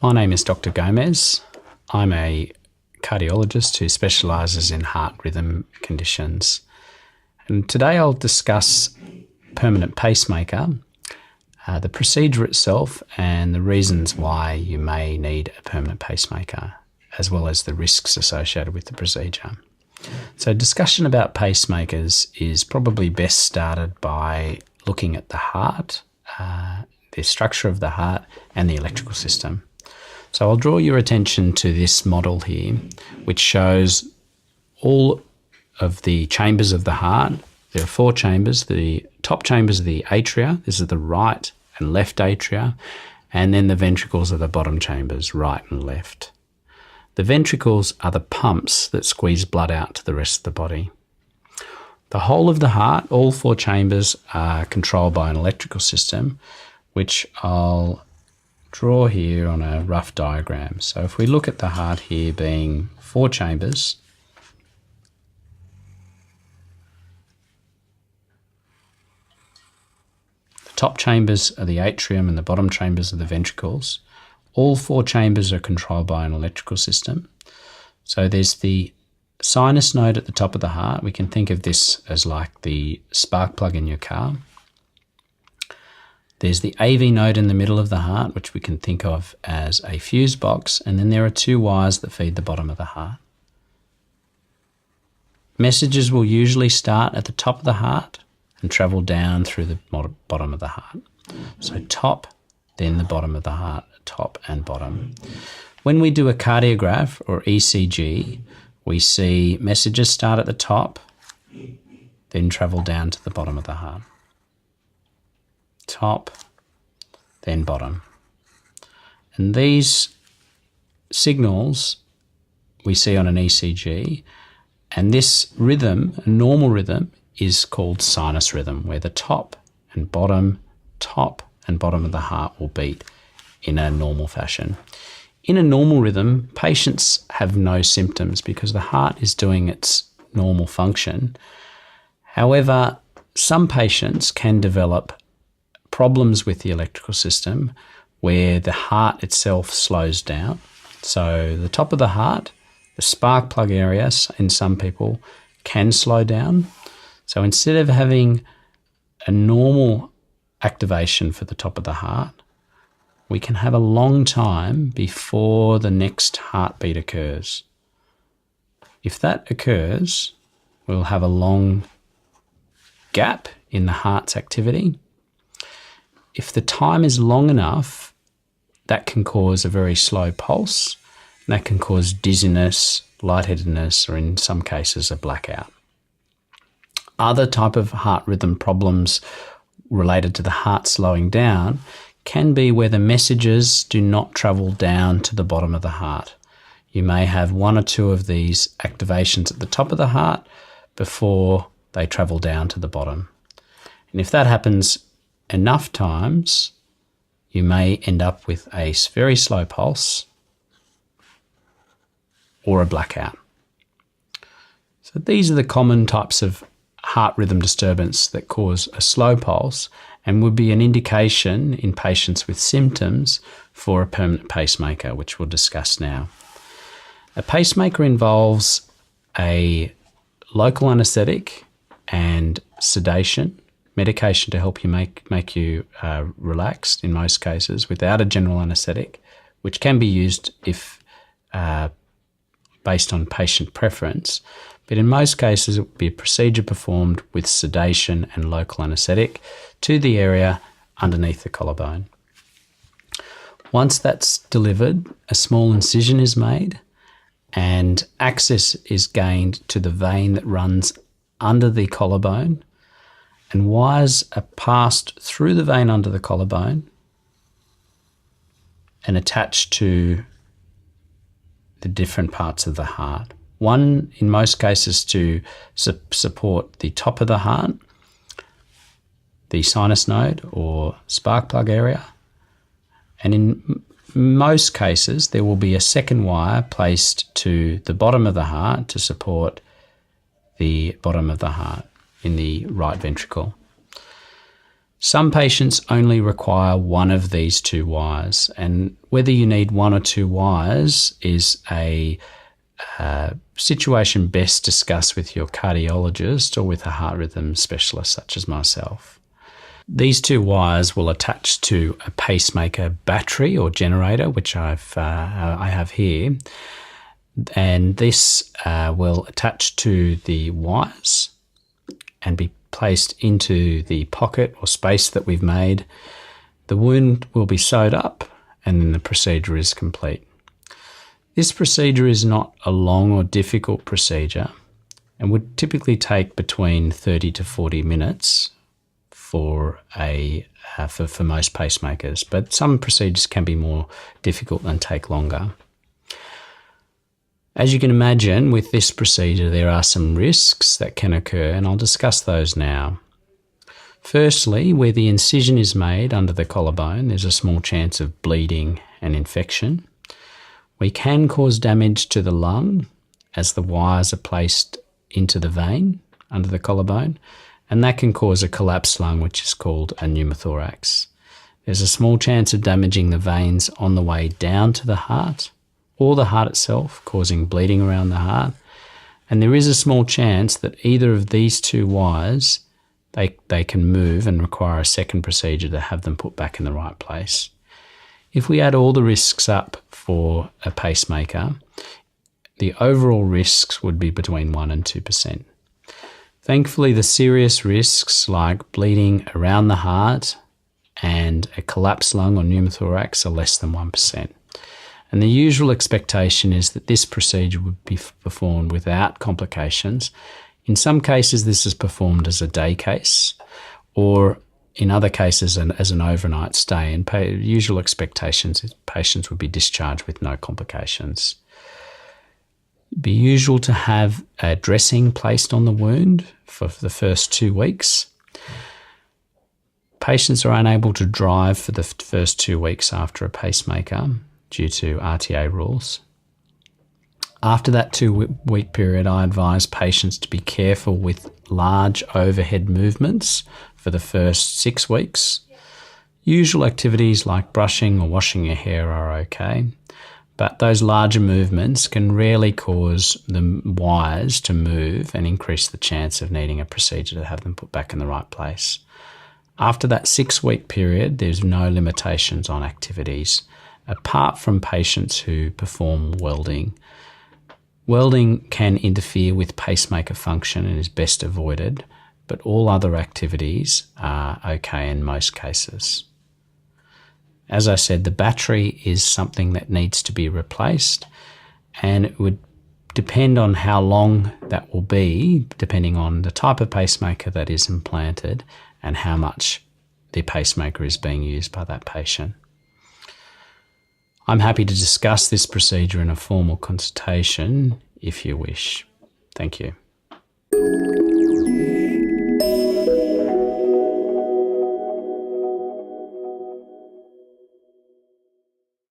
My name is Dr. Gomez. I'm a cardiologist who specialises in heart rhythm conditions. And today I'll discuss permanent pacemaker, the procedure itself and the reasons why you may need a permanent pacemaker, as well as the risks associated with the procedure. So discussion about pacemakers is probably best started by looking at the heart, the structure of the heart and the electrical system. So I'll draw your attention to this model here, which shows all of the chambers of the heart. There are 4 chambers. The top chambers are the atria. This is the right and left atria. And then the ventricles are the bottom chambers, right and left. The ventricles are the pumps that squeeze blood out to the rest of the body. The whole of the heart, all 4 chambers, are controlled by an electrical system, which I'll draw here on a rough diagram. So if we look at the heart here being 4 chambers, the top chambers are the atrium and the bottom chambers are the ventricles. All 4 chambers are controlled by an electrical system. So there's the sinus node at the top of the heart. We can think of this as like the spark plug in your car. There's the AV node in the middle of the heart, which we can think of as a fuse box, and then there are 2 wires that feed the bottom of the heart. Messages will usually start at the top of the heart and travel down through the bottom of the heart. So top, then the bottom of the heart, top and bottom. When we do a cardiograph or ECG, we see messages start at the top, then travel down to the bottom of the heart. Top, then bottom. And these signals we see on an ECG, and this rhythm, a normal rhythm, is called sinus rhythm, where the top and bottom of the heart will beat in a normal fashion. In a normal rhythm, patients have no symptoms because the heart is doing its normal function. However, some patients can develop problems with the electrical system where the heart itself slows down. So the top of the heart, the spark plug area in some people can slow down. So instead of having a normal activation for the top of the heart, we can have a long time before the next heartbeat occurs. If that occurs, we'll have a long gap in the heart's activity. If the time is long enough, that can cause a very slow pulse, and that can cause dizziness, lightheadedness, or in some cases a blackout. Other type of heart rhythm problems related to the heart slowing down can be where the messages do not travel down to the bottom of the heart. You may have 1 or 2 of these activations at the top of the heart before they travel down to the bottom. And if that happens enough times, you may end up with a very slow pulse or a blackout. So these are the common types of heart rhythm disturbance that cause a slow pulse and would be an indication in patients with symptoms for a permanent pacemaker, which we'll discuss now. A pacemaker involves a local anaesthetic and sedation, medication to help you make you relaxed in most cases without a general anaesthetic, which can be used if based on patient preference. But in most cases, it would be a procedure performed with sedation and local anaesthetic to the area underneath the collarbone. Once that's delivered, a small incision is made and access is gained to the vein that runs under the collarbone, and wires are passed through the vein under the collarbone and attached to the different parts of the heart. One, in most cases, to support the top of the heart, the sinus node or spark plug area. And in most cases, there will be a second wire placed to the bottom of the heart to support the bottom of the heart in the right ventricle. Some patients only require one of these two wires, and whether you need one or two wires is a situation best discussed with your cardiologist or with a heart rhythm specialist such as myself. These two wires will attach to a pacemaker battery or generator, which I have here, and this will attach to the wires and be placed into the pocket or space that we've made. The wound will be sewed up and then the procedure is complete. This procedure is not a long or difficult procedure and would typically take between 30 to 40 minutes for most pacemakers, but some procedures can be more difficult and take longer. As you can imagine, with this procedure, there are some risks that can occur, and I'll discuss those now. Firstly, where the incision is made under the collarbone, there's a small chance of bleeding and infection. We can cause damage to the lung as the wires are placed into the vein under the collarbone, and that can cause a collapsed lung, which is called a pneumothorax. There's a small chance of damaging the veins on the way down to the heart, or the heart itself, causing bleeding around the heart. And there is a small chance that either of these two wires, they can move and require a second procedure to have them put back in the right place. If we add all the risks up for a pacemaker, the overall risks would be between 1% and 2%. Thankfully, the serious risks like bleeding around the heart and a collapsed lung or pneumothorax are less than 1%. And the usual expectation is that this procedure would be performed without complications. In some cases, this is performed as a day case, or in other cases, as an overnight stay. And usual expectations is patients would be discharged with no complications. It'd be usual to have a dressing placed on the wound for the first 2 weeks. Patients are unable to drive for the first 2 weeks after a pacemaker due to RTA rules. After that 2-week period, I advise patients to be careful with large overhead movements for the first 6 weeks. Usual activities like brushing or washing your hair are okay, but those larger movements can rarely cause the wires to move and increase the chance of needing a procedure to have them put back in the right place. After that 6-week period, there's no limitations on activities, apart from patients who perform welding. Welding can interfere with pacemaker function and is best avoided, but all other activities are okay in most cases. As I said, the battery is something that needs to be replaced, and it would depend on how long that will be, depending on the type of pacemaker that is implanted and how much the pacemaker is being used by that patient. I'm happy to discuss this procedure in a formal consultation if you wish. Thank you.